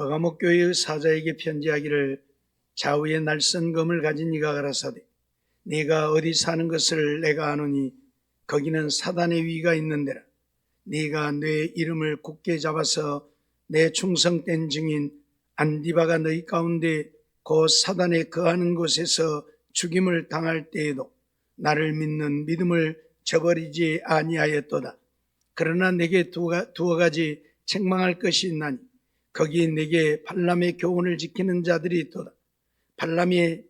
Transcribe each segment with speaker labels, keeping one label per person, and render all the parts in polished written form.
Speaker 1: 버가모 교회의 사자에게 편지하기를 좌우에 날선 검을 가진 이가 가라사대 네가 어디 사는 것을 내가 아노니 거기는 사단의 위가 있는데라. 네가 내 이름을 굳게 잡아서 내 충성된 증인 안디바가 너희 가운데 곧 사단에 거하는 곳에서 죽임을 당할 때에도 나를 믿는 믿음을 저버리지 아니하였도다. 그러나 내게 두어 가지 책망할 것이 있나니 거기 내게 발람의 교훈을 지키는 자들이 있도다. 발람이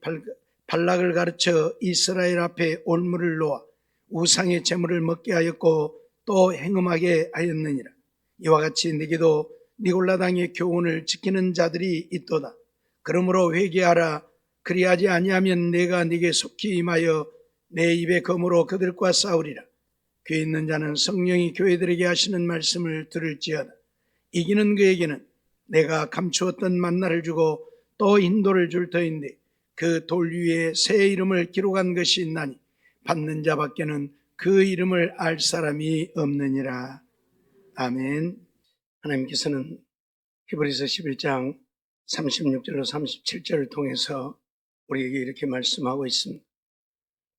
Speaker 1: 발락을 가르쳐 이스라엘 앞에 올무를 놓아 우상의 제물을 먹게 하였고 또 행음하게 하였느니라. 이와 같이 내게도 니골라당의 교훈을 지키는 자들이 있도다. 그러므로 회개하라. 그리하지 아니하면 내가 네게 속히 임하여 내 입의 검으로 그들과 싸우리라. 귀 있는 자는 성령이 교회들에게 하시는 말씀을 들을지어다. 이기는 그에게는 내가 감추었던 만나를 주고 또 인도를 줄 터인데 그 돌 위에 새 이름을 기록한 것이 있나니 받는 자밖에는 그 이름을 알 사람이 없느니라. 아멘. 하나님께서는 히브리서 11장 36절로 37절을 통해서 우리에게 이렇게 말씀하고 있습니다.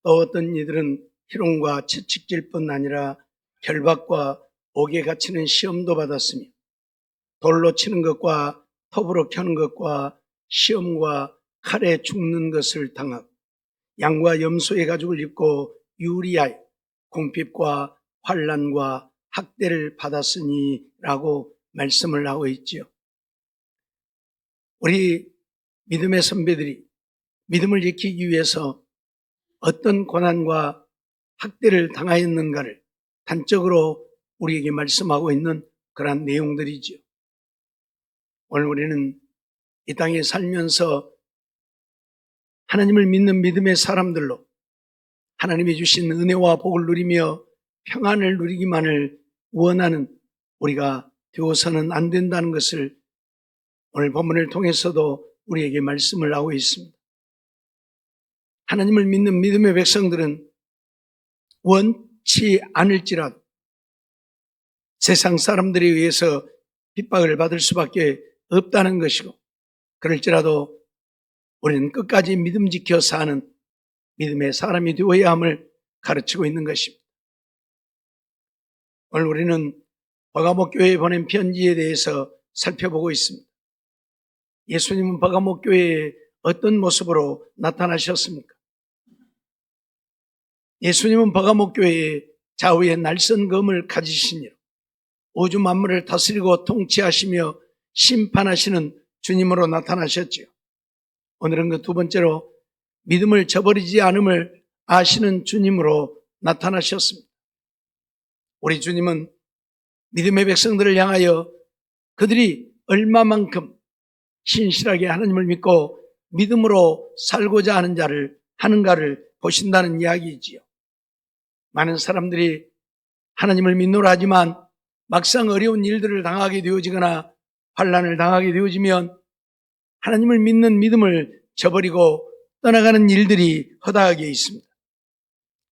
Speaker 1: 또 어떤 이들은 희롱과 채찍질 뿐 아니라 결박과 옥에 갇히는 시험도 받았으며 돌로 치는 것과 톱으로 켜는 것과 시험과 칼에 죽는 것을 당하고 양과 염소의 가죽을 입고 유리하여 궁핍과 환난과 학대를 받았으니 라고 말씀을 하고 있지요. 우리 믿음의 선배들이 믿음을 지키기 위해서 어떤 고난과 학대를 당하였는가를 단적으로 우리에게 말씀하고 있는 그러한 내용들이지요. 오늘 우리는 이 땅에 살면서 하나님을 믿는 믿음의 사람들로 하나님이 주신 은혜와 복을 누리며 평안을 누리기만을 원하는 우리가 되어서는 안 된다는 것을 오늘 본문을 통해서도 우리에게 말씀을 하고 있습니다. 하나님을 믿는 믿음의 백성들은 원치 않을지라도 세상 사람들에 의해서 핍박을 받을 수밖에 없다는 것이고, 그럴지라도 우리는 끝까지 믿음 지켜 사는 믿음의 사람이 되어야 함을 가르치고 있는 것입니다. 오늘 우리는 버가모 교회에 보낸 편지에 대해서 살펴보고 있습니다. 예수님은 버가모 교회에 어떤 모습으로 나타나셨습니까? 예수님은 버가모 교회에 좌우에 날선 검을 가지시니라 우주 만물을 다스리고 통치하시며 심판하시는 주님으로 나타나셨지요. 오늘은 그 두 번째로 믿음을 저버리지 않음을 아시는 주님으로 나타나셨습니다. 우리 주님은 믿음의 백성들을 향하여 그들이 얼마만큼 신실하게 하나님을 믿고 믿음으로 살고자 하는가를 보신다는 이야기이지요. 많은 사람들이 하나님을 믿노라 하지만 막상 어려운 일들을 당하게 되어지거나 환난을 당하게 되어지면 하나님을 믿는 믿음을 저버리고 떠나가는 일들이 허다하게 있습니다.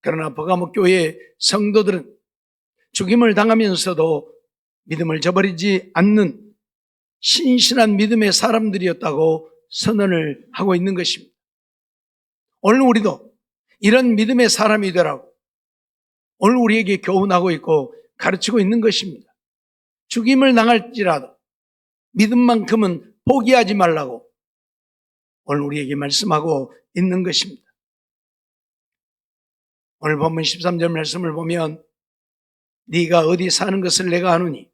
Speaker 1: 그러나 버가모 교회의 성도들은 죽임을 당하면서도 믿음을 저버리지 않는 신실한 믿음의 사람들이었다고 선언을 하고 있는 것입니다. 오늘 우리도 이런 믿음의 사람이 되라고 오늘 우리에게 교훈하고 있고 가르치고 있는 것입니다. 죽임을 당할지라도 믿음만큼은 포기하지 말라고 오늘 우리에게 말씀하고 있는 것입니다. 오늘 본문 13절 말씀을 보면 네가 어디 사는 것을 내가 아노니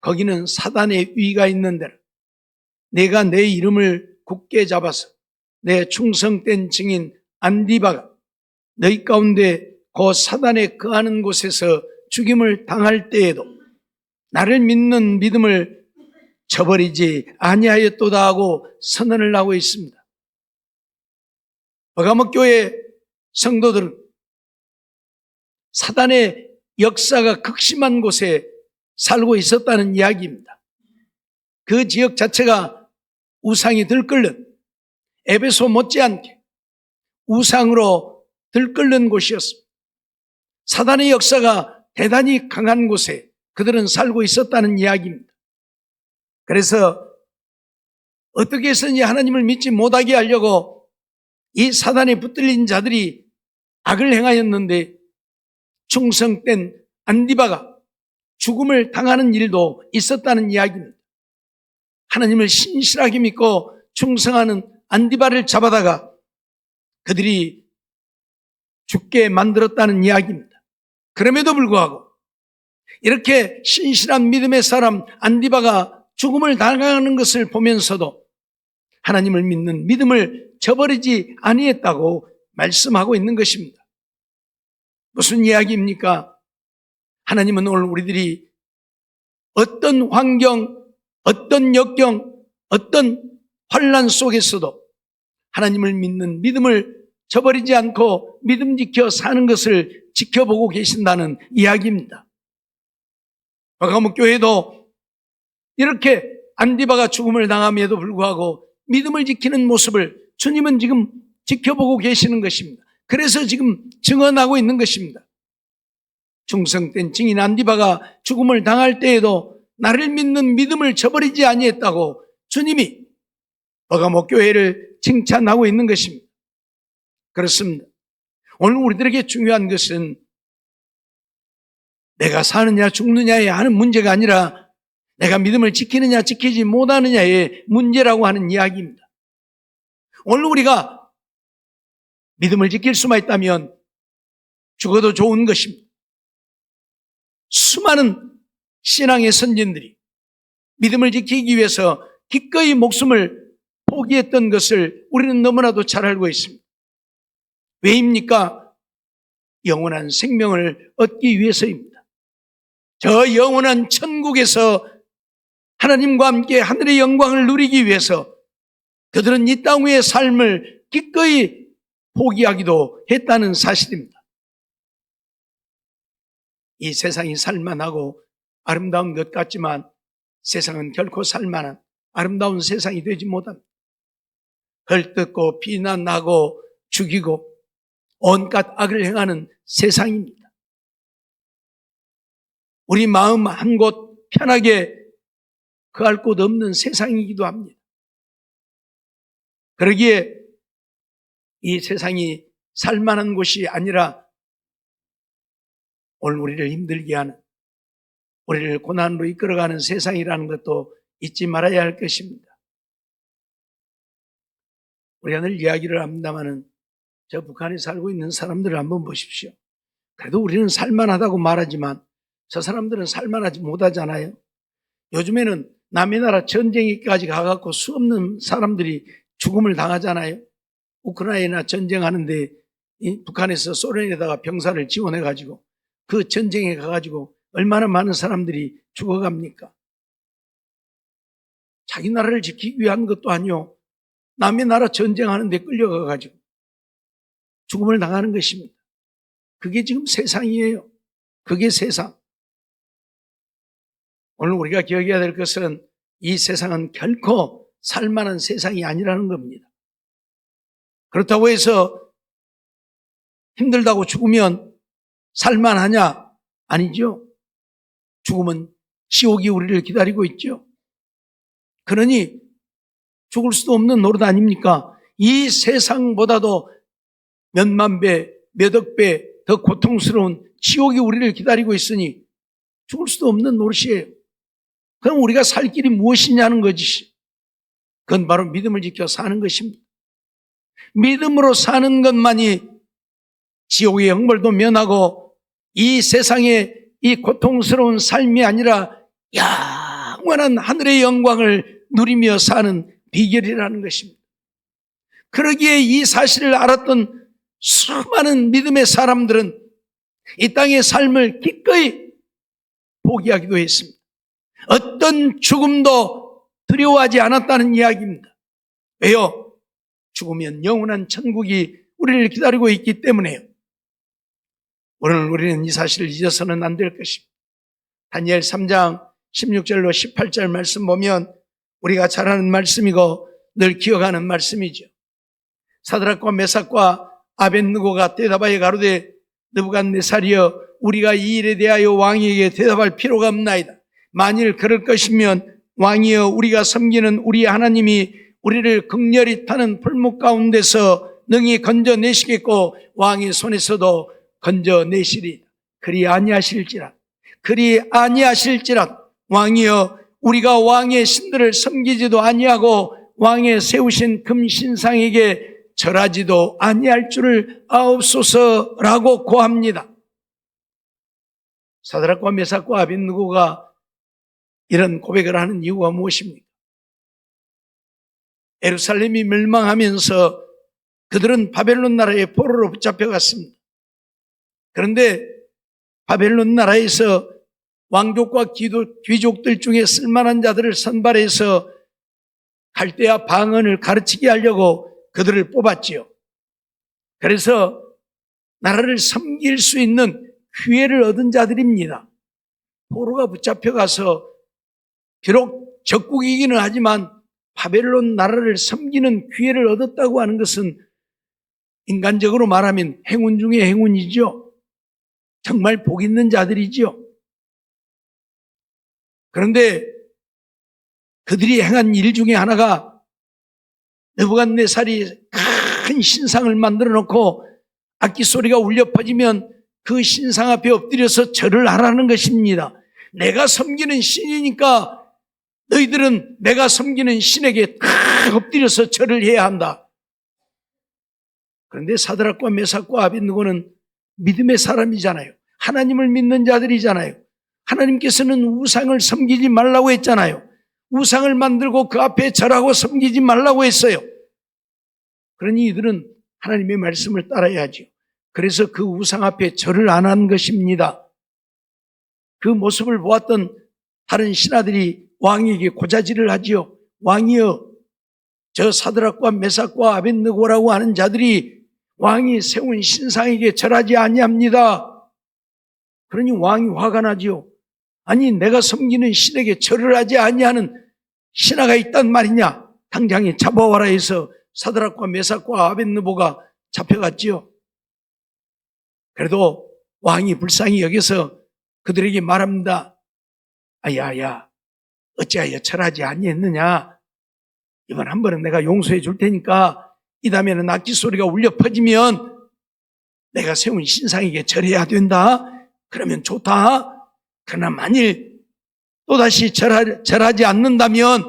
Speaker 1: 거기는 사단의 위가 있는 데라. 내가 내 이름을 굳게 잡아서 내 충성된 증인 안디바가 너희 가운데 그 사단에 거하는 곳에서 죽임을 당할 때에도 나를 믿는 믿음을 저버리지 아니하였도다 하고 선언을 하고 있습니다. 버가모 교회 성도들은 사단의 역사가 극심한 곳에 살고 있었다는 이야기입니다. 그 지역 자체가 우상이 들끓는 에베소 못지않게 우상으로 들끓는 곳이었습니다. 사단의 역사가 대단히 강한 곳에 그들은 살고 있었다는 이야기입니다. 그래서 어떻게 해서든지 하나님을 믿지 못하게 하려고 이 사단에 붙들린 자들이 악을 행하였는데 충성된 안디바가 죽음을 당하는 일도 있었다는 이야기입니다. 하나님을 신실하게 믿고 충성하는 안디바를 잡아다가 그들이 죽게 만들었다는 이야기입니다. 그럼에도 불구하고 이렇게 신실한 믿음의 사람 안디바가 죽음을 당하는 것을 보면서도 하나님을 믿는 믿음을 저버리지 아니했다고 말씀하고 있는 것입니다. 무슨 이야기입니까? 하나님은 오늘 우리들이 어떤 환경, 어떤 역경, 어떤 환난 속에서도 하나님을 믿는 믿음을 저버리지 않고 믿음 지켜 사는 것을 지켜보고 계신다는 이야기입니다. 버가모 교회도 이렇게 안디바가 죽음을 당함에도 불구하고 믿음을 지키는 모습을 주님은 지금 지켜보고 계시는 것입니다. 그래서 지금 증언하고 있는 것입니다. 충성된 증인 안디바가 죽음을 당할 때에도 나를 믿는 믿음을 저버리지 아니했다고 주님이 버가모 교회를 칭찬하고 있는 것입니다. 그렇습니다. 오늘 우리들에게 중요한 것은 내가 사느냐 죽느냐에 하는 문제가 아니라 내가 믿음을 지키느냐 지키지 못하느냐의 문제라고 하는 이야기입니다. 오늘 우리가 믿음을 지킬 수만 있다면 죽어도 좋은 것입니다. 수많은 신앙의 선진들이 믿음을 지키기 위해서 기꺼이 목숨을 포기했던 것을 우리는 너무나도 잘 알고 있습니다. 왜입니까? 영원한 생명을 얻기 위해서입니다. 저 영원한 천국에서 하나님과 함께 하늘의 영광을 누리기 위해서 그들은 이 땅 위의 삶을 기꺼이 포기하기도 했다는 사실입니다. 이 세상이 살만하고 아름다운 것 같지만 세상은 결코 살만한 아름다운 세상이 되지 못합니다. 헐뜯고 비난하고 죽이고 온갖 악을 행하는 세상입니다. 우리 마음 한 곳 편하게 거할 곳 없는 세상이기도 합니다. 그러기에 이 세상이 살만한 곳이 아니라 오늘 우리를 힘들게 하는, 우리를 고난으로 이끌어가는 세상이라는 것도 잊지 말아야 할 것입니다. 우리가 늘 이야기를 합니다마는 저 북한에 살고 있는 사람들을 한번 보십시오. 그래도 우리는 살만하다고 말하지만 저 사람들은 살만하지 못하잖아요. 요즘에는 남의 나라 전쟁에까지 가갖고 수없는 사람들이 죽음을 당하잖아요. 우크라이나 전쟁하는데 북한에서 소련에다가 병사를 지원해가지고 그 전쟁에 가가지고 얼마나 많은 사람들이 죽어갑니까? 자기 나라를 지키기 위한 것도 아니요. 남의 나라 전쟁하는데 끌려가가지고 죽음을 당하는 것입니다. 그게 지금 세상이에요. 그게 세상. 오늘 우리가 기억해야 될 것은 이 세상은 결코 살만한 세상이 아니라는 겁니다. 그렇다고 해서 힘들다고 죽으면 살만하냐? 아니죠. 죽음은 지옥이 우리를 기다리고 있죠. 그러니 죽을 수도 없는 노릇 아닙니까? 이 세상보다도 몇만 배, 몇억 배 더 고통스러운 지옥이 우리를 기다리고 있으니 죽을 수도 없는 노릇이에요. 그럼 우리가 살 길이 무엇이냐는 거지. 그건 바로 믿음을 지켜 사는 것입니다. 믿음으로 사는 것만이 지옥의 형벌도 면하고 이 세상의 이 고통스러운 삶이 아니라 영원한 하늘의 영광을 누리며 사는 비결이라는 것입니다. 그러기에 이 사실을 알았던 수많은 믿음의 사람들은 이 땅의 삶을 기꺼이 포기하기도 했습니다. 어떤 죽음도 두려워하지 않았다는 이야기입니다. 왜요? 죽으면 영원한 천국이 우리를 기다리고 있기 때문에요. 오늘 우리는 이 사실을 잊어서는 안 될 것입니다. 다니엘 3장 16절로 18절 말씀 보면 우리가 잘 아는 말씀이고 늘 기억하는 말씀이죠. 사드락과 메삭과 아벳느고가 대답하여 가로되 느부갓네살이여 우리가 이 일에 대하여 왕에게 대답할 필요가 없나이다. 만일 그럴 것이면 왕이여 우리가 섬기는 우리 하나님이 우리를 극렬히 타는 풀목 가운데서 능히 건져내시겠고 왕의 손에서도 건져내시리. 그리 아니하실지라 왕이여 우리가 왕의 신들을 섬기지도 아니하고 왕의 세우신 금신상에게 절하지도 아니할 줄을 아옵소서라고 고합니다. 사드락과 메삭과 아벳느고가 이런 고백을 하는 이유가 무엇입니까? 예루살렘이 멸망하면서 그들은 바벨론 나라의 포로로 붙잡혀갔습니다. 그런데 바벨론 나라에서 왕족과 귀족들 중에 쓸만한 자들을 선발해서 갈대아 방언을 가르치게 하려고 그들을 뽑았지요. 그래서 나라를 섬길 수 있는 기회를 얻은 자들입니다. 포로가 붙잡혀가서 비록 적국이기는 하지만 바벨론 나라를 섬기는 기회를 얻었다고 하는 것은 인간적으로 말하면 행운 중에 행운이죠. 정말 복 있는 자들이죠. 그런데 그들이 행한 일 중에 하나가 느부갓네살이 큰 신상을 만들어 놓고 악기 소리가 울려 퍼지면 그 신상 앞에 엎드려서 절을 하라는 것입니다. 내가 섬기는 신이니까 너희들은 내가 섬기는 신에게 다 엎드려서 절을 해야 한다. 그런데 사드락과 메삭과 아벳느고는 믿음의 사람이잖아요. 하나님을 믿는 자들이잖아요. 하나님께서는 우상을 섬기지 말라고 했잖아요. 우상을 만들고 그 앞에 절하고 섬기지 말라고 했어요. 그러니 이들은 하나님의 말씀을 따라야죠. 그래서 그 우상 앞에 절을 안 한 것입니다. 그 모습을 보았던 다른 신하들이 왕에게 고자질을 하지요. 왕이여, 저 사드락과 메삭과 아벳느고라고 하는 자들이 왕이 세운 신상에게 절하지 아니합니다. 그러니 왕이 화가 나지요. 아니 내가 섬기는 신에게 절을 하지 아니하는 신하가 있단 말이냐. 당장에 잡아와라 해서 사드락과 메삭과 아벳느고가 잡혀갔지요. 그래도 왕이 불쌍히 여겨서 그들에게 말합니다. 야야, 어찌하여 절하지 아니했느냐. 이번 한 번은 내가 용서해 줄 테니까 이 다음에는 악기 소리가 울려 퍼지면 내가 세운 신상에게 절해야 된다. 그러면 좋다. 그러나 만일 또다시 절하지 않는다면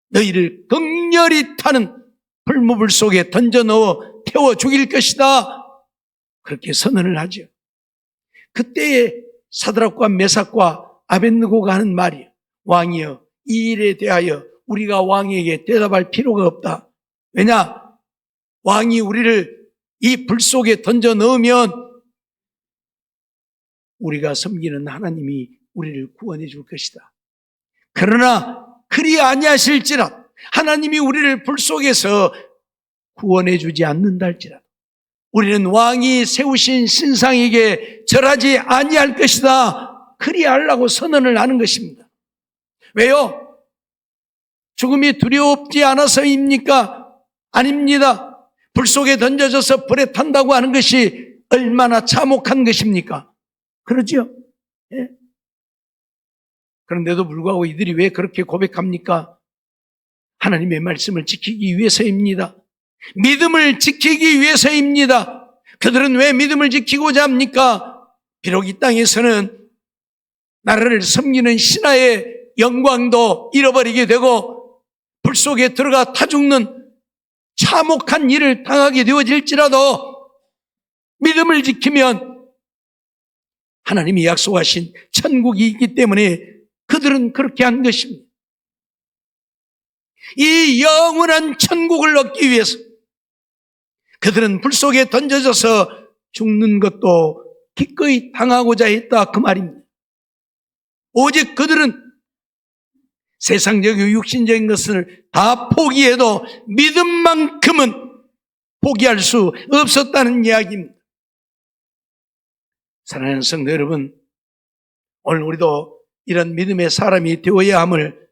Speaker 1: 너희를 극렬히 타는 불무불 속에 던져 넣어 태워 죽일 것이다. 그렇게 선언을 하죠. 그때에 사드락과 메삭과 아벳느고가 하는 말이에요. 왕이여, 이 일에 대하여 우리가 왕에게 대답할 필요가 없다. 왜냐? 왕이 우리를 이 불 속에 던져 넣으면 우리가 섬기는 하나님이 우리를 구원해 줄 것이다. 그러나 그리 아니하실지라 하나님이 우리를 불 속에서 구원해 주지 않는다 할지라도 우리는 왕이 세우신 신상에게 절하지 아니할 것이다. 그리 하려고 선언을 하는 것입니다. 왜요? 죽음이 두려웠지 않아서입니까? 아닙니다. 불 속에 던져져서 불에 탄다고 하는 것이 얼마나 참혹한 것입니까? 그러죠? 예? 그런데도 불구하고 이들이 왜 그렇게 고백합니까? 하나님의 말씀을 지키기 위해서입니다. 믿음을 지키기 위해서입니다. 그들은 왜 믿음을 지키고자 합니까? 비록 이 땅에서는 나라를 섬기는 신하의 영광도 잃어버리게 되고 불 속에 들어가 타 죽는 참혹한 일을 당하게 되어질지라도 믿음을 지키면 하나님이 약속하신 천국이 있기 때문에 그들은 그렇게 한 것입니다. 이 영원한 천국을 얻기 위해서 그들은 불 속에 던져져서 죽는 것도 기꺼이 당하고자 했다 그 말입니다. 오직 그들은 세상적이고 육신적인 것을 다 포기해도 믿음만큼은 포기할 수 없었다는 이야기입니다. 사랑하는 성도 여러분, 오늘 우리도 이런 믿음의 사람이 되어야 함을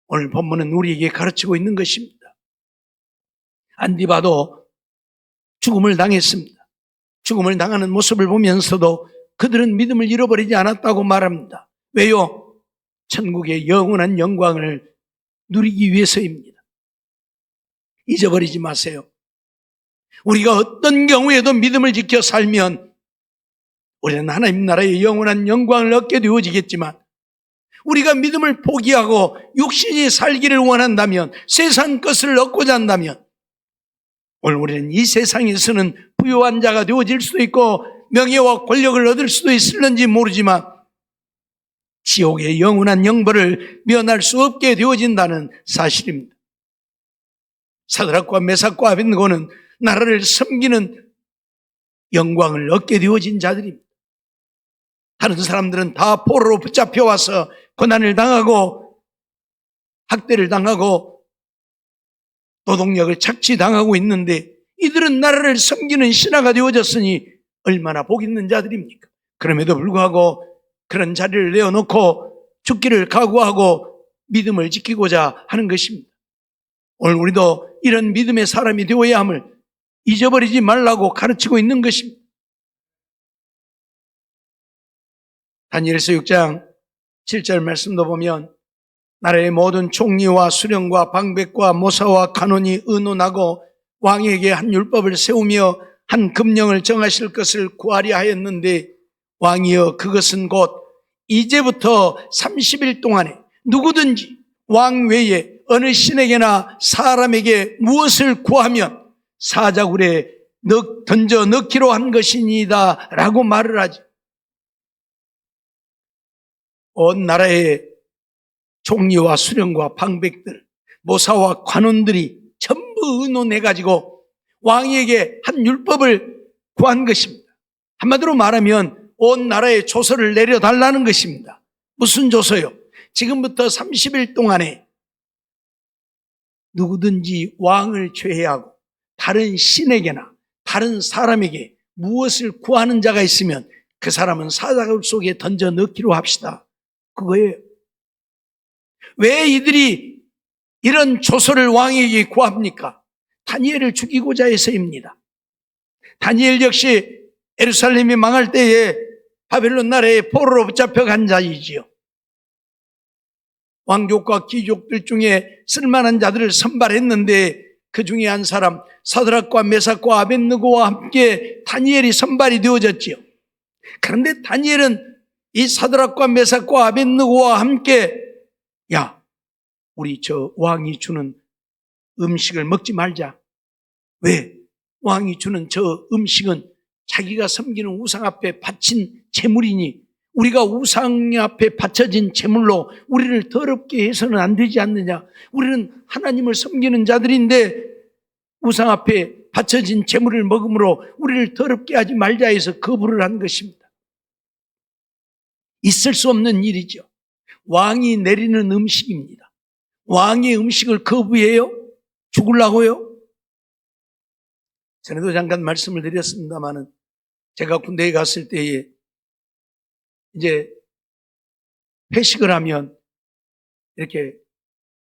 Speaker 1: 오늘 본문은 우리에게 가르치고 있는 것입니다. 안디바도 죽음을 당했습니다. 죽음을 당하는 모습을 보면서도 그들은 믿음을 잃어버리지 않았다고 말합니다. 왜요? 천국의 영원한 영광을 누리기 위해서입니다. 잊어버리지 마세요. 우리가 어떤 경우에도 믿음을 지켜 살면 우리는 하나님 나라의 영원한 영광을 얻게 되어지겠지만, 우리가 믿음을 포기하고 육신이 살기를 원한다면, 세상 것을 얻고자 한다면, 오늘 우리는 이 세상에서는 부유한 자가 되어질 수도 있고 명예와 권력을 얻을 수도 있을는지 모르지만, 지옥의 영원한 영벌을 면할 수 없게 되어진다는 사실입니다. 사드락과 메삭과 아벳느고는 나라를 섬기는 영광을 얻게 되어진 자들입니다. 다른 사람들은 다 포로로 붙잡혀와서 고난을 당하고 학대를 당하고 노동력을 착취당하고 있는데, 이들은 나라를 섬기는 신하가 되어졌으니 얼마나 복 있는 자들입니까? 그럼에도 불구하고 그런 자리를 내어놓고 죽기를 각오하고 믿음을 지키고자 하는 것입니다. 오늘 우리도 이런 믿음의 사람이 되어야 함을 잊어버리지 말라고 가르치고 있는 것입니다. 다니엘서 6장 7절 말씀도 보면, 나라의 모든 총리와 수령과 방백과 모사와 간원이 의논하고 왕에게 한 율법을 세우며 한 금령을 정하실 것을 구하려 하였는데, 왕이여, 그것은 곧 이제부터 30일 동안에 누구든지 왕 외에 어느 신에게나 사람에게 무엇을 구하면 사자굴에 던져 넣기로 한 것이니이다 라고 말을 하죠. 온 나라의 총리와 수령과 방백들, 모사와 관원들이 전부 의논해가지고 왕에게 한 율법을 구한 것입니다. 한마디로 말하면 온 나라에 조서를 내려달라는 것입니다. 무슨 조서요? 지금부터 30일 동안에 누구든지 왕을 제외하고 다른 신에게나 다른 사람에게 무엇을 구하는 자가 있으면 그 사람은 사자굴 속에 던져 넣기로 합시다. 그거예요. 왜 이들이 이런 조서를 왕에게 구합니까? 다니엘을 죽이고자 해서입니다. 다니엘 역시 예루살렘이 망할 때에 바벨론 나라에 포로로 붙잡혀간 자이지요. 왕족과 귀족들 중에 쓸만한 자들을 선발했는데, 그 중에 한 사람 사드락과 메삭과 아벳느고와 함께 다니엘이 선발이 되어졌지요. 그런데 다니엘은 이 사드락과 메삭과 아벳느고와 함께, 야, 우리 저 왕이 주는 음식을 먹지 말자. 왜? 왕이 주는 저 음식은 자기가 섬기는 우상 앞에 바친 제물이니 우리가 우상 앞에 바쳐진 제물로 우리를 더럽게 해서는 안 되지 않느냐. 우리는 하나님을 섬기는 자들인데 우상 앞에 바쳐진 제물을 먹음으로 우리를 더럽게 하지 말자 해서 거부를 한 것입니다. 있을 수 없는 일이죠. 왕이 내리는 음식입니다. 왕의 음식을 거부해요? 죽으려고요? 전에도 잠깐 말씀을 드렸습니다마는, 제가 군대에 갔을 때에 이제 회식을 하면 이렇게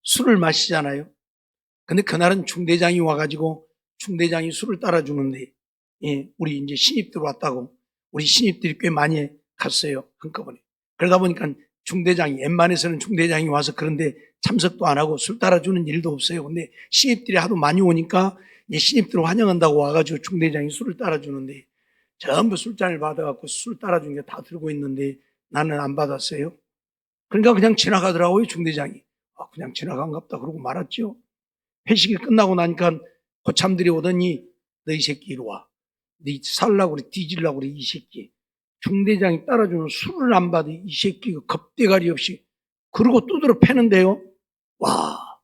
Speaker 1: 술을 마시잖아요. 근데 그날은 중대장이 와가지고 중대장이 술을 따라주는데, 우리 이제 신입들 왔다고, 우리 신입들이 꽤 많이 갔어요, 한꺼번에. 그러다 보니까 중대장이, 웬만해서는 중대장이 와서 그런데 참석도 안 하고 술 따라주는 일도 없어요. 근데 신입들이 하도 많이 오니까 이제 신입들을 환영한다고 와가지고 중대장이 술을 따라주는데, 전부 술잔을 받아갖고 술 따라준 게 다 들고 있는데 나는 안 받았어요. 그러니까 그냥 지나가더라고요, 중대장이. 그냥 지나간갑다 그러고 말았죠. 회식이 끝나고 나니까 고참들이 오더니, 너 이 새끼 이리 와. 너 살라고 그래, 뒤질라고 그래, 이 새끼. 중대장이 따라주는 술을 안 받아, 이 새끼가 겁대가리 없이. 그러고 두드러 패는데요. 와,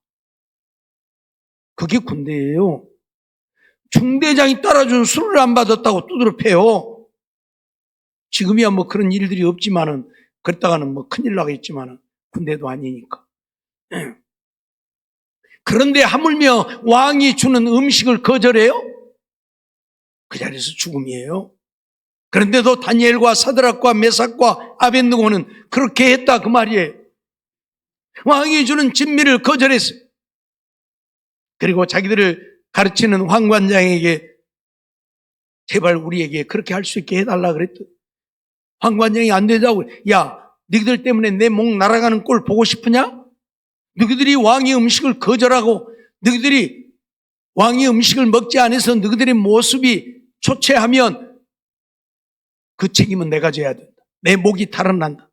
Speaker 1: 그게 군대예요. 중대장이 따라준 술을 안 받았다고 두드러 패요. 지금이야 뭐 그런 일들이 없지만은, 그랬다가는 뭐 큰일 나겠지만은, 군대도 아니니까. 그런데 하물며 왕이 주는 음식을 거절해요? 그 자리에서 죽음이에요. 그런데도 다니엘과 사드락과 메삭과 아벳느고는 그렇게 했다, 그 말이에요. 왕이 주는 진미를 거절했어요. 그리고 자기들을 가르치는 황관장에게 제발 우리에게 그렇게 할 수 있게 해달라 그랬더니 황관장이 안 되자고, 야, 너희들 때문에 내 목 날아가는 꼴 보고 싶으냐? 너희들이 왕의 음식을 거절하고 너희들이 왕의 음식을 먹지 않아서 너희들의 모습이 초췌하면 그 책임은 내가 져야 된다. 내 목이 달아난다.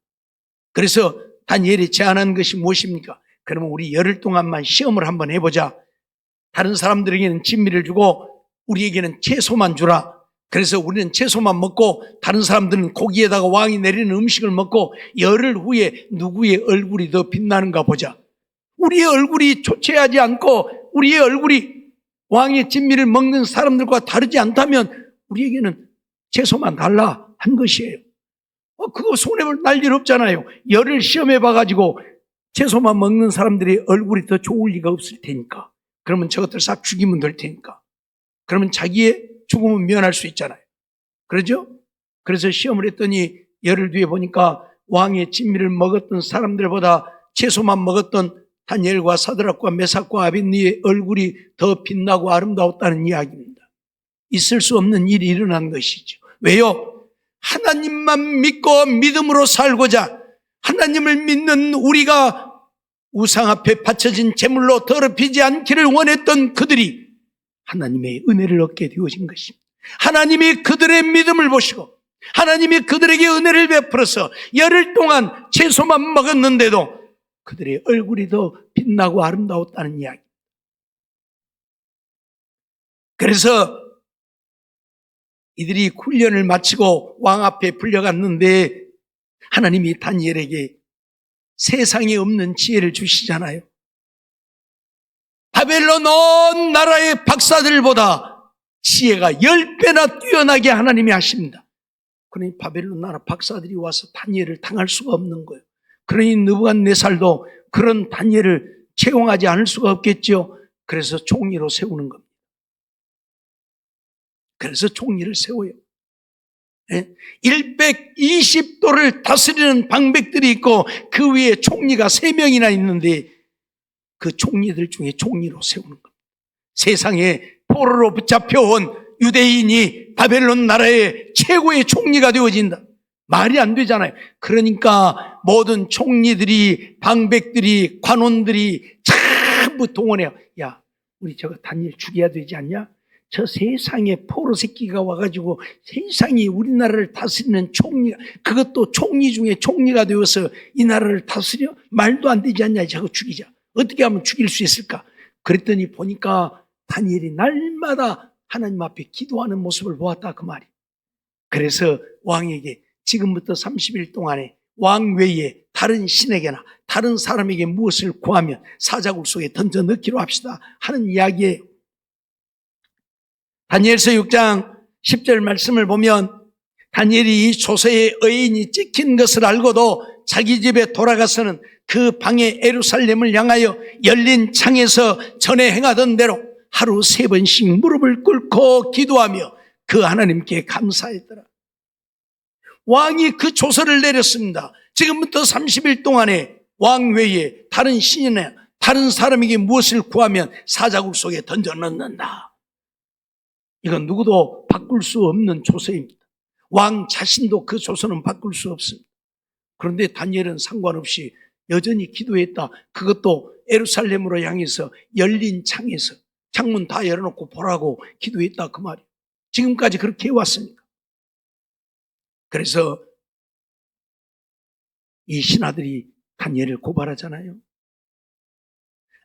Speaker 1: 그래서 다니엘이 제안한 것이 무엇입니까? 그러면 우리 열흘 동안만 시험을 한번 해보자. 다른 사람들에게는 진미를 주고 우리에게는 채소만 주라. 그래서 우리는 채소만 먹고 다른 사람들은 고기에다가 왕이 내리는 음식을 먹고 열흘 후에 누구의 얼굴이 더 빛나는가 보자. 우리의 얼굴이 초췌하지 않고 우리의 얼굴이 왕의 진미를 먹는 사람들과 다르지 않다면 우리에게는 채소만 달라 한 것이에요. 그거 손해볼 날 일 없잖아요. 열흘 시험해 봐가지고 채소만 먹는 사람들의 얼굴이 더 좋을 리가 없을 테니까. 그러면 저것들 싹 죽이면 될 테니까. 그러면 자기의 죽음은 면할 수 있잖아요. 그러죠? 그래서 시험을 했더니 열흘 뒤에 보니까 왕의 진미를 먹었던 사람들보다 채소만 먹었던 다니엘과 사드락과 메삭과 아벳니의 얼굴이 더 빛나고 아름다웠다는 이야기입니다. 있을 수 없는 일이 일어난 것이죠. 왜요? 하나님만 믿고 믿음으로 살고자 하나님을 믿는 우리가 우상 앞에 바쳐진 제물로 더럽히지 않기를 원했던 그들이 하나님의 은혜를 얻게 되어진 것입니다. 하나님이 그들의 믿음을 보시고 하나님이 그들에게 은혜를 베풀어서 열흘 동안 채소만 먹었는데도 그들의 얼굴이 더 빛나고 아름다웠다는 이야기. 그래서 이들이 훈련을 마치고 왕 앞에 불려갔는데 하나님이 다니엘에게 세상에 없는 지혜를 주시잖아요. 바벨론 온 나라의 박사들보다 지혜가 10배나 뛰어나게 하나님이 하십니다. 그러니 바벨론 나라 박사들이 와서 다니엘을 당할 수가 없는 거예요. 그러니 느부갓네살도 그런 다니엘을 채용하지 않을 수가 없겠죠. 그래서 총리로 세우는 겁니다. 그래서 총리를 세워요. 120도를 다스리는 방백들이 있고 그 위에 총리가 3명이나 있는데 그 총리들 중에 총리로 세우는 겁니다. 세상에 포로로 붙잡혀온 유대인이 바벨론 나라의 최고의 총리가 되어진다. 말이 안 되잖아요. 그러니까 모든 총리들이, 방백들이, 관원들이 전부 동원해요. 야, 우리 저거 다니엘 죽여야 되지 않냐? 저 세상에 포로 새끼가 와가지고 세상이 우리나라를 다스리는 총리가, 그것도 총리 중에 총리가 되어서 이 나라를 다스려? 말도 안 되지 않냐? 저거 죽이자. 어떻게 하면 죽일 수 있을까? 그랬더니 보니까 다니엘이 날마다 하나님 앞에 기도하는 모습을 보았다 그 말이. 그래서 왕에게 지금부터 30일 동안에 왕 외에 다른 신에게나 다른 사람에게 무엇을 구하면 사자굴 속에 던져 넣기로 합시다 하는 이야기예요. 다니엘서 6장 10절 말씀을 보면 다니엘이 이 조서의 의인이 찍힌 것을 알고도 자기 집에 돌아가서는 그 방에 예루살렘을 향하여 열린 창에서 전에 행하던 대로 하루 3번씩 무릎을 꿇고 기도하며 그 하나님께 감사했더라. 왕이 그 조서를 내렸습니다. 지금부터 30일 동안에 왕 외에 다른 신이나 다른 사람에게 무엇을 구하면 사자굴 속에 던져 넣는다. 이건 누구도 바꿀 수 없는 조서입니다. 왕 자신도 그 조서는 바꿀 수 없습니다. 그런데 다니엘은 상관없이 여전히 기도했다. 그것도 예루살렘으로 향해서 열린 창에서 창문 다 열어놓고 보라고 기도했다 그 말이에요. 지금까지 그렇게 해왔습니다. 그래서 이 신하들이 다니엘을 고발하잖아요.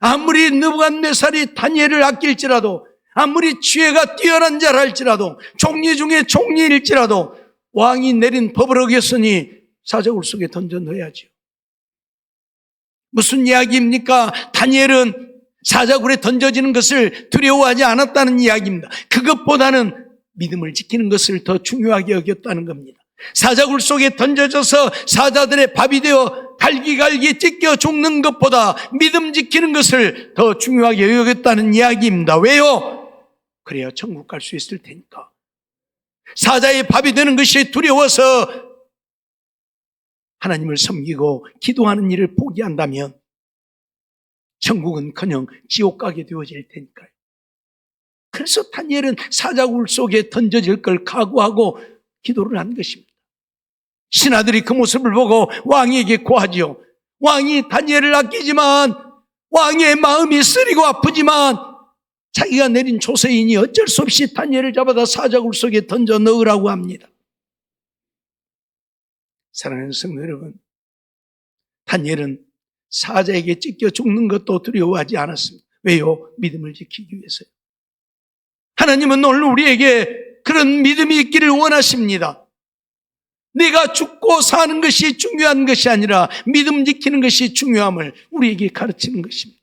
Speaker 1: 아무리 느부갓네살이 다니엘을 아낄지라도, 아무리 지혜가 뛰어난 자라 할지라도, 총리 중에 총리일지라도 왕이 내린 법을 어겼으니 사자굴 속에 던져 넣어야죠. 무슨 이야기입니까? 다니엘은 사자굴에 던져지는 것을 두려워하지 않았다는 이야기입니다. 그것보다는 믿음을 지키는 것을 더 중요하게 여겼다는 겁니다. 사자굴 속에 던져져서 사자들의 밥이 되어 갈기갈기 찢겨 죽는 것보다 믿음 지키는 것을 더 중요하게 여겼다는 이야기입니다. 왜요? 그래야 천국 갈 수 있을 테니까. 사자의 밥이 되는 것이 두려워서 하나님을 섬기고 기도하는 일을 포기한다면 천국은커녕 지옥 가게 되어질 테니까요. 그래서 다니엘은 사자굴 속에 던져질 걸 각오하고 기도를 한 것입니다. 신하들이 그 모습을 보고 왕에게 고하지요. 왕이 다니엘을 아끼지만, 왕의 마음이 쓰리고 아프지만 자기가 내린 조서인이 어쩔 수 없이 다니엘을 잡아다 사자굴 속에 던져 넣으라고 합니다. 사랑하는 성도 여러분, 다니엘은 사자에게 찢겨 죽는 것도 두려워하지 않았습니다. 왜요? 믿음을 지키기 위해서요. 하나님은 오늘 우리에게 그런 믿음이 있기를 원하십니다. 내가 죽고 사는 것이 중요한 것이 아니라 믿음 지키는 것이 중요함을 우리에게 가르치는 것입니다.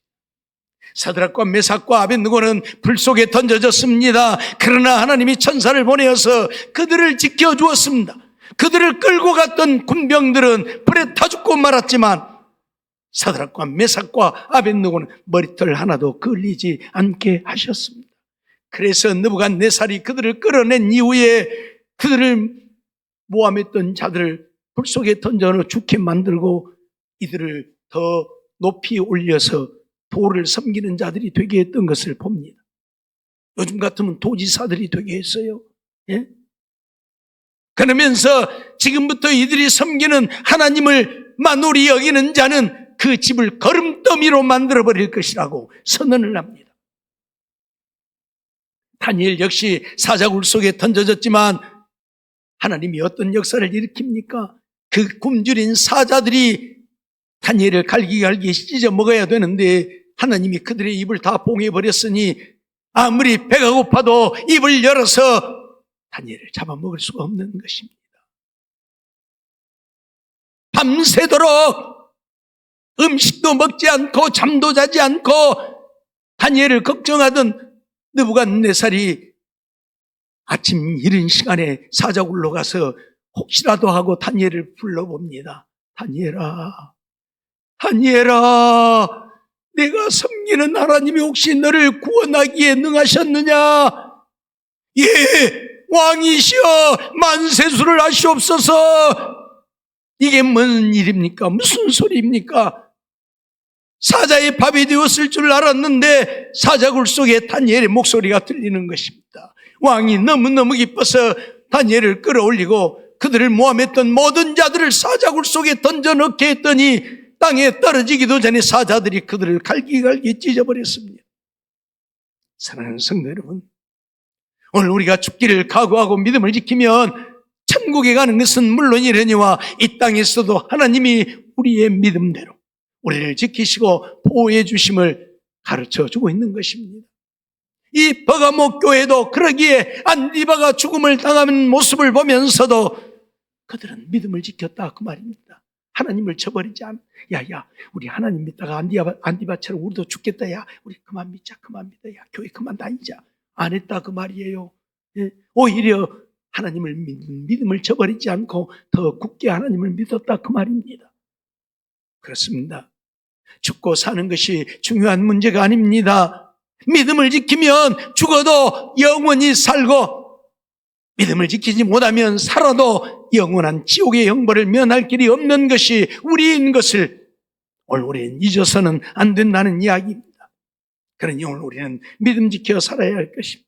Speaker 1: 사드락과 메삭과 아벳느고는 불 속에 던져졌습니다. 그러나 하나님이 천사를 보내어서 그들을 지켜주었습니다. 그들을 끌고 갔던 군병들은 불에 타 죽고 말았지만 사드락과 메삭과 아벳느고는 머리털 하나도 걸리지 않게 하셨습니다. 그래서 느부갓네살이 그들을 끌어낸 이후에 그들을 모함했던 자들을 불 속에 던져 죽게 만들고 이들을 더 높이 올려서 도를 섬기는 자들이 되게 했던 것을 봅니다. 요즘 같으면 도지사들이 되게 했어요. 예? 그러면서 지금부터 이들이 섬기는 하나님을 만홀히 여기는 자는 그 집을 거름더미로 만들어버릴 것이라고 선언을 합니다. 다니엘 역시 사자굴 속에 던져졌지만 하나님이 어떤 역사를 일으킵니까? 그 굶주린 사자들이 다니엘을 갈기갈기 찢어 먹어야 되는데 하나님이 그들의 입을 다 봉해버렸으니 아무리 배가 고파도 입을 열어서 다니엘을 잡아먹을 수가 없는 것입니다. 밤새도록 음식도 먹지 않고 잠도 자지 않고 다니엘을 걱정하던 느부갓네살이 아침 이른 시간에 사자굴로 가서 혹시라도 하고 다니엘을 불러봅니다. 다니엘아, 다니엘아, 내가 섬기는 하나님이 혹시 너를 구원하기에 능하셨느냐? 예, 왕이시여 만세수를 하시옵소서. 이게 뭔 일입니까? 무슨 소리입니까? 사자의 밥이 되었을 줄 알았는데 사자굴 속에 다니엘의 목소리가 들리는 것입니다. 왕이 너무너무 기뻐서 다니엘을 끌어올리고 그들을 모함했던 모든 자들을 사자굴 속에 던져넣게 했더니 땅에 떨어지기도 전에 사자들이 그들을 갈기갈기 찢어버렸습니다. 사랑하는 성도 여러분, 오늘 우리가 죽기를 각오하고 믿음을 지키면 천국에 가는 것은 물론이려니와 이 땅에서도 하나님이 우리의 믿음대로 우리를 지키시고 보호해 주심을 가르쳐주고 있는 것입니다. 이 버가모 교회도 그러기에 안디바가 죽음을 당하는 모습을 보면서도 그들은 믿음을 지켰다 그 말입니다. 하나님을 저버리지 않아. 야야, 우리 하나님 믿다가 안디바처럼 우리도 죽겠다. 야, 우리 그만 믿자, 그만 믿어. 야, 교회 그만 다니자. 안 했다 그 말이에요. 예? 오히려 하나님을 믿는 믿음을 저버리지 않고 더 굳게 하나님을 믿었다 그 말입니다. 그렇습니다. 죽고 사는 것이 중요한 문제가 아닙니다. 믿음을 지키면 죽어도 영원히 살고 믿음을 지키지 못하면 살아도 영원한 지옥의 형벌을 면할 길이 없는 것이 우리인 것을 오늘 우리는 잊어서는 안 된다는 이야기입니다. 그러니 오늘 우리는 믿음 지켜 살아야 할 것입니다.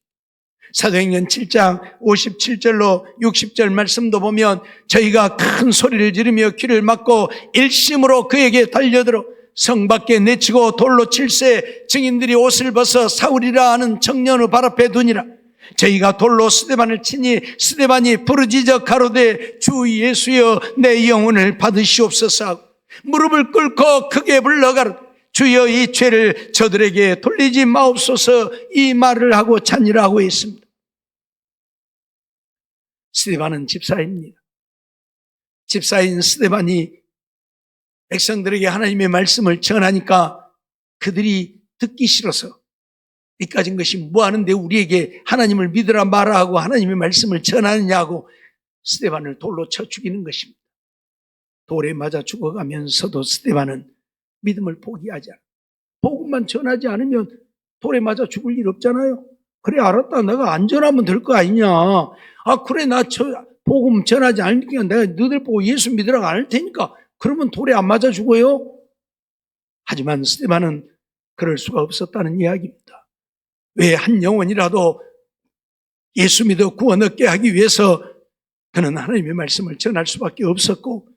Speaker 1: 사도행전 7장 57절로 60절 말씀도 보면 저희가 큰 소리를 지르며 귀를 막고 일심으로 그에게 달려들어 성 밖에 내치고 돌로 칠세 증인들이 옷을 벗어 사울이라 하는 청년의 발 앞에 두니라. 저희가 돌로 스데반을 치니 스데반이 부르짖어 가로되 주 예수여 내 영혼을 받으시옵소서 하고 무릎을 꿇고 크게 불러 가로되 주여 이 죄를 저들에게 돌리지 마옵소서 이 말을 하고 찬이라고 했습니다. 스데반은 집사입니다. 집사인 스데반이 백성들에게 하나님의 말씀을 전하니까 그들이 듣기 싫어서 이까진 것이 뭐하는데 우리에게 하나님을 믿으라 말아 하고 하나님의 말씀을 전하느냐고 스데반을 돌로 쳐 죽이는 것입니다. 돌에 맞아 죽어가면서도 스데반은 믿음을 포기하지 않아. 복음만 전하지 않으면 돌에 맞아 죽을 일 없잖아요. 그래 알았다, 내가 안 전하면 될 거 아니냐. 아 그래 나 복음 전하지 않으니까 내가 너희들 보고 예수 믿으라고 안 할 테니까 그러면 돌에 안 맞아 죽어요. 하지만 스데반은 그럴 수가 없었다는 이야기입니다. 왜 한 영혼이라도 예수 믿어 구원 얻게 하기 위해서 그는 하나님의 말씀을 전할 수밖에 없었고,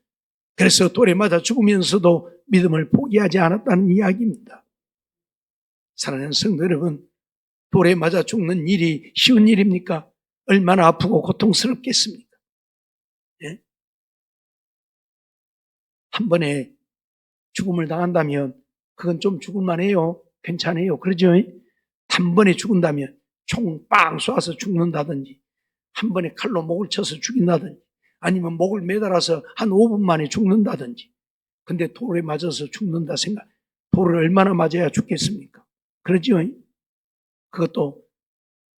Speaker 1: 그래서 돌에 맞아 죽으면서도 믿음을 포기하지 않았다는 이야기입니다. 사랑하는 성도 여러분, 돌에 맞아 죽는 일이 쉬운 일입니까? 얼마나 아프고 고통스럽겠습니까? 예? 한 번에 죽음을 당한다면 그건 좀 죽을만해요. 괜찮아요. 그러죠? 한 번에 죽는다면 총 빵 쏴서 죽는다든지, 한 번에 칼로 목을 쳐서 죽인다든지, 아니면 목을 매달아서 한 5분 만에 죽는다든지. 근데 돌에 맞아서 죽는다 생각, 돌을 얼마나 맞아야 죽겠습니까? 그러죠? 그것도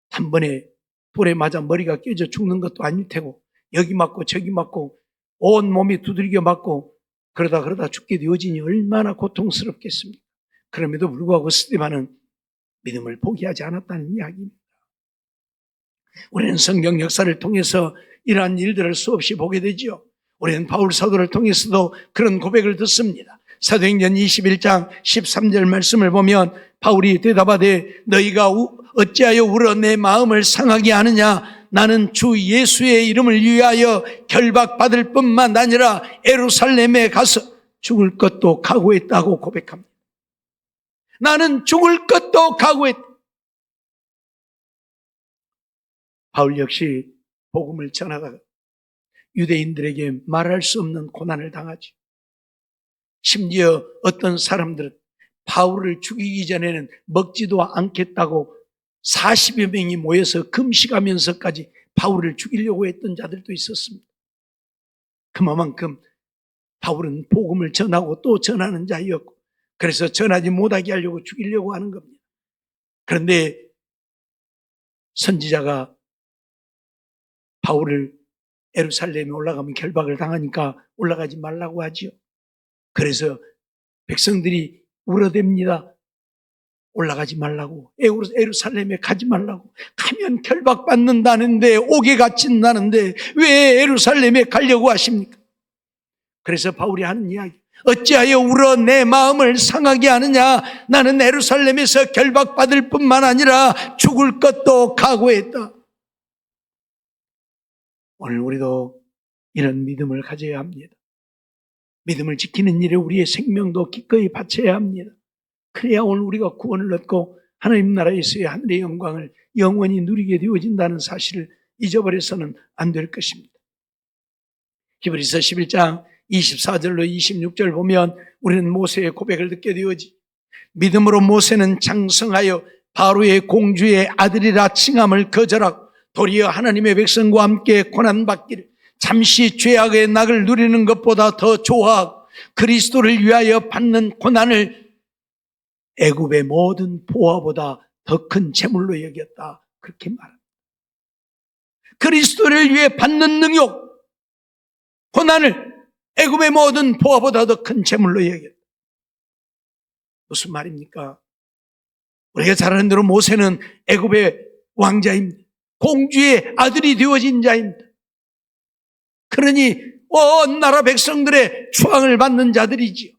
Speaker 1: 한 번에 돌에 맞아 머리가 깨져 죽는 것도 아닐 테고, 여기 맞고 저기 맞고 온 몸이 두들겨 맞고 그러다 죽게 되어지니 얼마나 고통스럽겠습니까? 그럼에도 불구하고 스데반은 믿음을 포기하지 않았다는 이야기입니다. 우리는 성경 역사를 통해서 이러한 일들을 수없이 보게 되죠. 우리는 바울 사도를 통해서도 그런 고백을 듣습니다. 사도행전 21장 13절 말씀을 보면 바울이 대답하되 너희가 어찌하여 울어 내 마음을 상하게 하느냐? 나는 주 예수의 이름을 위하여 결박받을 뿐만 아니라 예루살렘에 가서 죽을 것도 각오했다고 고백합니다. 나는 죽을 것도 각오했다. 바울 역시 복음을 전하다가 유대인들에게 말할 수 없는 고난을 당하죠. 심지어 어떤 사람들은 바울을 죽이기 전에는 먹지도 않겠다고 40여 명이 모여서 금식하면서까지 바울을 죽이려고 했던 자들도 있었습니다. 그만큼 바울은 복음을 전하고 또 전하는 자였고, 그래서 전하지 못하게 하려고 죽이려고 하는 겁니다. 그런데 선지자가 바울을 예루살렘에 올라가면 결박을 당하니까 올라가지 말라고 하지요. 그래서 백성들이 울어댑니다. 올라가지 말라고, 예루살렘에 가지 말라고. 가면 결박받는다는데, 옥에 갇힌다는데 왜 예루살렘에 가려고 하십니까? 그래서 바울이 하는 이야기, 어찌하여 울어 내 마음을 상하게 하느냐? 나는 예루살렘에서 결박받을 뿐만 아니라 죽을 것도 각오했다. 오늘 우리도 이런 믿음을 가져야 합니다. 믿음을 지키는 일에 우리의 생명도 기꺼이 바쳐야 합니다. 그래야 오늘 우리가 구원을 얻고 하나님 나라에서의 하늘의 영광을 영원히 누리게 되어진다는 사실을 잊어버려서는 안 될 것입니다. 히브리서 11장 24절로 26절 보면 우리는 모세의 고백을 듣게 되어지, 믿음으로 모세는 장성하여 바로의 공주의 아들이라 칭함을 거절하고 도리어 하나님의 백성과 함께 고난받기를 잠시 죄악의 낙을 누리는 것보다 더 좋아하고 그리스도를 위하여 받는 고난을 애굽의 모든 보화보다 더 큰 재물로 여겼다. 그렇게 말합니다. 그리스도를 위해 받는 능욕, 고난을 애굽의 모든 보화보다 더 큰 재물로 여겼다. 무슨 말입니까? 우리가 잘 아는 대로 모세는 애굽의 왕자입니다. 공주의 아들이 되어진 자입니다. 그러니 온 나라 백성들의 추앙을 받는 자들이지요.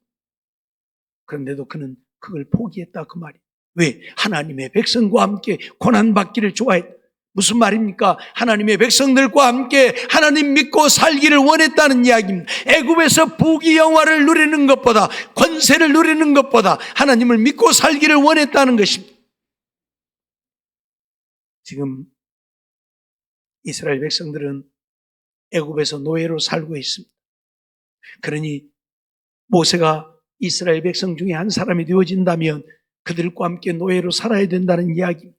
Speaker 1: 그런데도 그는 그걸 포기했다 그 말이에요. 왜? 하나님의 백성과 함께 고난받기를 좋아했다. 무슨 말입니까? 하나님의 백성들과 함께 하나님 믿고 살기를 원했다는 이야기입니다. 애굽에서 부귀영화를 누리는 것보다, 권세를 누리는 것보다 하나님을 믿고 살기를 원했다는 것입니다. 지금 이스라엘 백성들은 애굽에서 노예로 살고 있습니다. 그러니 모세가 이스라엘 백성 중에 한 사람이 되어진다면 그들과 함께 노예로 살아야 된다는 이야기입니다.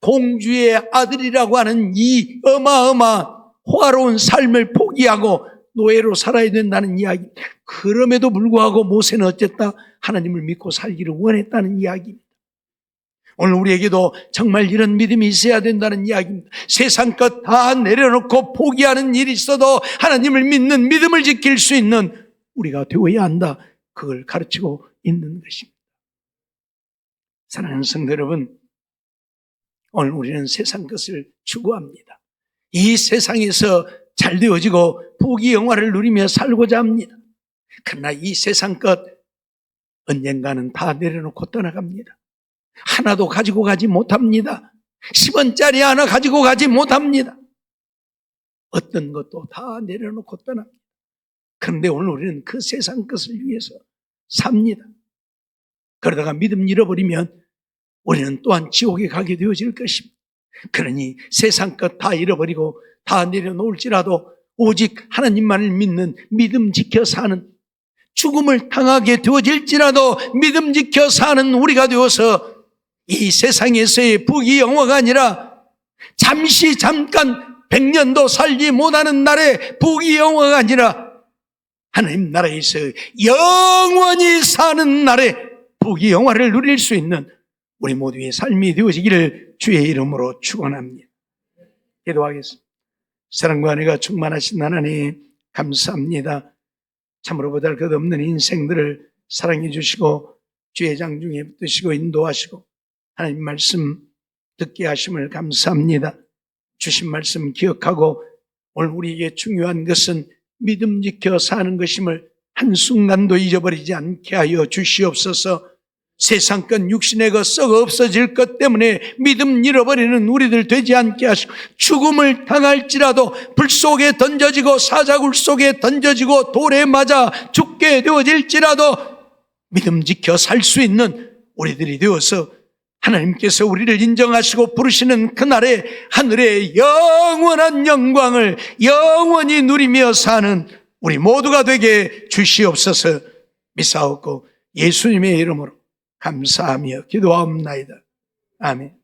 Speaker 1: 공주의 아들이라고 하는 이 어마어마한 호화로운 삶을 포기하고 노예로 살아야 된다는 이야기. 그럼에도 불구하고 모세는 어쨌다? 하나님을 믿고 살기를 원했다는 이야기입니다. 오늘 우리에게도 정말 이런 믿음이 있어야 된다는 이야기입니다. 세상 것 다 내려놓고 포기하는 일이 있어도 하나님을 믿는 믿음을 지킬 수 있는 우리가 되어야 한다. 그걸 가르치고 있는 것입니다. 사랑하는 성도 여러분, 오늘 우리는 세상 것을 추구합니다. 이 세상에서 잘 되어지고 부귀영화를 누리며 살고자 합니다. 그러나 이 세상 것 언젠가는 다 내려놓고 떠나갑니다. 하나도 가지고 가지 못합니다. 10원짜리 하나 가지고 가지 못합니다. 어떤 것도 다 내려놓고 떠납니다. 그런데 오늘 우리는 그 세상 것을 위해서 삽니다. 그러다가 믿음 잃어버리면 우리는 또한 지옥에 가게 되어질 것입니다. 그러니 세상 것 다 잃어버리고 다 내려놓을지라도 오직 하나님만을 믿는 믿음 지켜 사는, 죽음을 당하게 되어질지라도 믿음 지켜 사는 우리가 되어서 이 세상에서의 부귀영화가 아니라 잠깐 100년도 살지 못하는 날의 부귀영화가 아니라 하나님 나라에서 영원히 사는 날의 부귀영화를 누릴 수 있는 우리 모두의 삶이 되어지기를 주의 이름으로 축원합니다. 기도하겠습니다. 사랑과 은혜가 충만하신 하나님 감사합니다. 참으로 보잘것없는 인생들을 사랑해 주시고 주의 장중에 붙드시고 인도하시고 하나님 말씀 듣게 하심을 감사합니다. 주신 말씀 기억하고 오늘 우리에게 중요한 것은 믿음 지켜 사는 것임을 한순간도 잊어버리지 않게 하여 주시옵소서. 세상 것 육신의 것 썩어 없어질 것 때문에 믿음 잃어버리는 우리들 되지 않게 하시고, 죽음을 당할지라도 불 속에 던져지고 사자굴 속에 던져지고 돌에 맞아 죽게 되어질지라도 믿음 지켜 살 수 있는 우리들이 되어서 하나님께서 우리를 인정하시고 부르시는 그날에 하늘의 영원한 영광을 영원히 누리며 사는 우리 모두가 되게 주시옵소서. 믿사옵고 예수님의 이름으로 감사하며 기도하옵나이다. 아멘.